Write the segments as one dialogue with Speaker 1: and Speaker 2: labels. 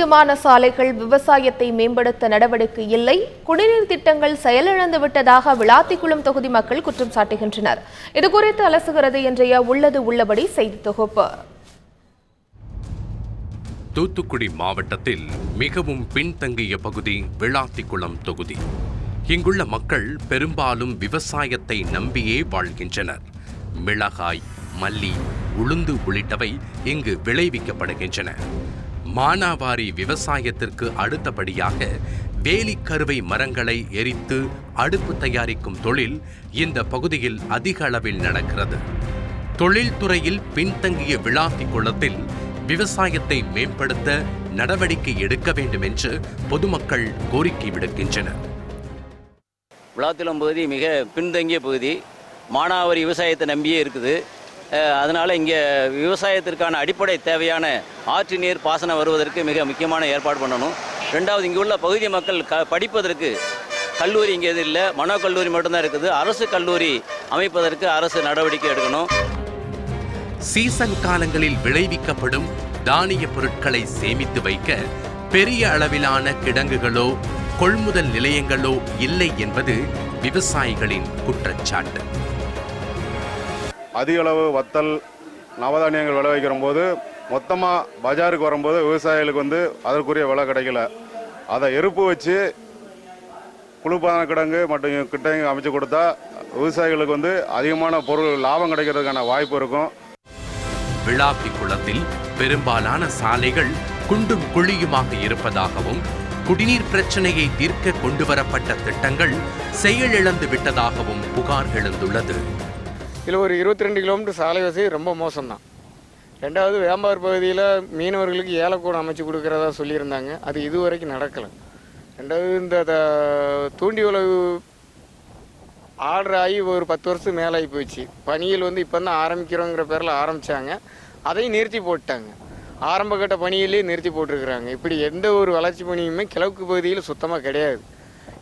Speaker 1: துல்லியமான சாலைகள், விவசாயத்தை மேம்படுத்த நடவடிக்கை இல்லை, குடிநீர் திட்டங்கள் செயலிழந்து விட்டதாக விளாத்திக்குளம் தொகுதி மக்கள் குற்றம் சாட்டுகின்றனர். இதுகுறித்து அலசுகிறது இன்றைய உள்ளது உள்ளபடி செய்தி தொகுப்பு.
Speaker 2: தூத்துக்குடி மாவட்டத்தில் மிகவும் பின்தங்கிய பகுதி விளாத்திக்குளம் தொகுதி. இங்குள்ள மக்கள் பெரும்பாலும் விவசாயத்தை நம்பியே வாழ்கின்றனர். மிளகாய், மல்லி, உளுந்து உள்ளிட்டவை இங்கு விளைவிக்கப்படுகின்றன. மானாவாரி விவசாயத்திற்கு அடுத்தபடியாக வேலிக்கருவை மரங்களை எரித்து அடுப்பு தயாரிக்கும் தொழில் இந்த பகுதியில் அதிக அளவில் நடக்கிறது. தொழில்துறையில் பின்தங்கிய விளாத்திக்குளத்தில் விவசாயத்தை மேம்படுத்த நடவடிக்கை எடுக்க வேண்டும் என்று பொதுமக்கள் கோரிக்கை விடுக்கின்றனர்.
Speaker 3: விளாத்திக்குளம் பகுதி மிக பின்தங்கிய பகுதி. மானாவாரி விவசாயத்தை நம்பியே இருக்குது. அதனால் இங்கே விவசாயத்திற்கான அடிப்படை தேவையான ஆற்று நீர் பாசனம் வருவதற்கு மிக முக்கியமான ஏற்பாடு பண்ணணும். ரெண்டாவது, இங்கே உள்ள பகுதி மக்கள் படிப்பதற்கு கல்லூரி இங்கே எது இல்லை, மனோ கல்லூரி மட்டும்தான் இருக்குது. அரசு கல்லூரி அமைப்பதற்கு அரசு நடவடிக்கை எடுக்கணும்.
Speaker 2: சீசன் காலங்களில் விளைவிக்கப்படும் தானிய பொருட்களை சேமித்து வைக்க பெரிய அளவிலான கிடங்குகளோ கொள்முதல் நிலையங்களோ இல்லை என்பது விவசாயிகளின் குற்றச்சாட்டு.
Speaker 4: அதிக அளவு வத்தல், நவதானியங்கள் விளைவிக்கிற போது மொத்தமாக பஜாருக்கு வரும்போது விவசாயிகளுக்கு அதற்குரிய விலை கிடைக்கல. அதை எருப்பு வச்சு குளிர்பான கிடங்கு மற்றும் கிட்டங்கு அமைச்சு கொடுத்தா விவசாயிகளுக்கு அதிகமான பொருள் லாபம் கிடைக்கிறதுக்கான வாய்ப்பு இருக்கும்.
Speaker 2: விளாத்திக்குளத்தில் பெரும்பாலான சாலைகள் குண்டும் குழியுமாக இருப்பதாகவும் குடிநீர் பிரச்சனையை தீர்க்க கொண்டுவரப்பட்ட திட்டங்கள் செயலிழந்து விட்டதாகவும் புகார் எழுந்துள்ளது.
Speaker 5: இதில் ஒரு 22 கிலோமீட்டர் சாலை வசதி ரொம்ப மோசம்தான். ரெண்டாவது, வேம்பார் பகுதியில் மீனவர்களுக்கு ஏலக்கூடம் அமைச்சு கொடுக்குறதா சொல்லியிருந்தாங்க. அது இதுவரைக்கும் நடக்கலை. ரெண்டாவது, இந்த தூண்டி உழவு ஆர்டர் ஆகி ஒரு 10 வருஷம் மேலே ஆகி போயிடுச்சு. பணியில் இப்போ தான் ஆரம்பிக்கிறோங்கிற பேரில் ஆரம்பித்தாங்க, அதையும் நிறுத்தி போட்டாங்க. ஆரம்ப கட்ட பணியிலேயே நிறுத்தி போட்டிருக்கிறாங்க. இப்படி எந்த ஒரு வளர்ச்சி பணியுமே கிழக்கு பகுதியில் சுத்தமாக கிடையாது.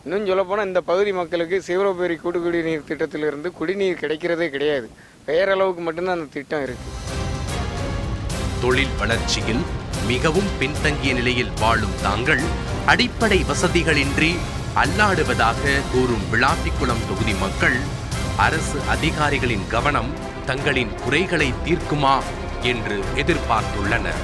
Speaker 5: இன்னும் சொல்லப்போனால் இந்த பகுதி மக்களுக்கு சிவரோபேரி கூட்டு குடிநீர் திட்டத்திலிருந்து குடிநீர் கிடைக்கிறதே கிடையாது. பெயரளவுக்கு மட்டும்தான் அந்த திட்டம் இருக்கு.
Speaker 2: தொழில் வளர்ச்சியில் மிகவும் பின்தங்கிய நிலையில் வாழும் தாங்கள் அடிப்படை வசதிகளின்றி அல்லாடுவதாக கூறும் விளாத்திக்குளம் தொகுதி மக்கள் அரசு அதிகாரிகளின் கவனம் தங்களின் குறைகளை தீர்க்குமா என்று எதிர்பார்த்துள்ளனர்.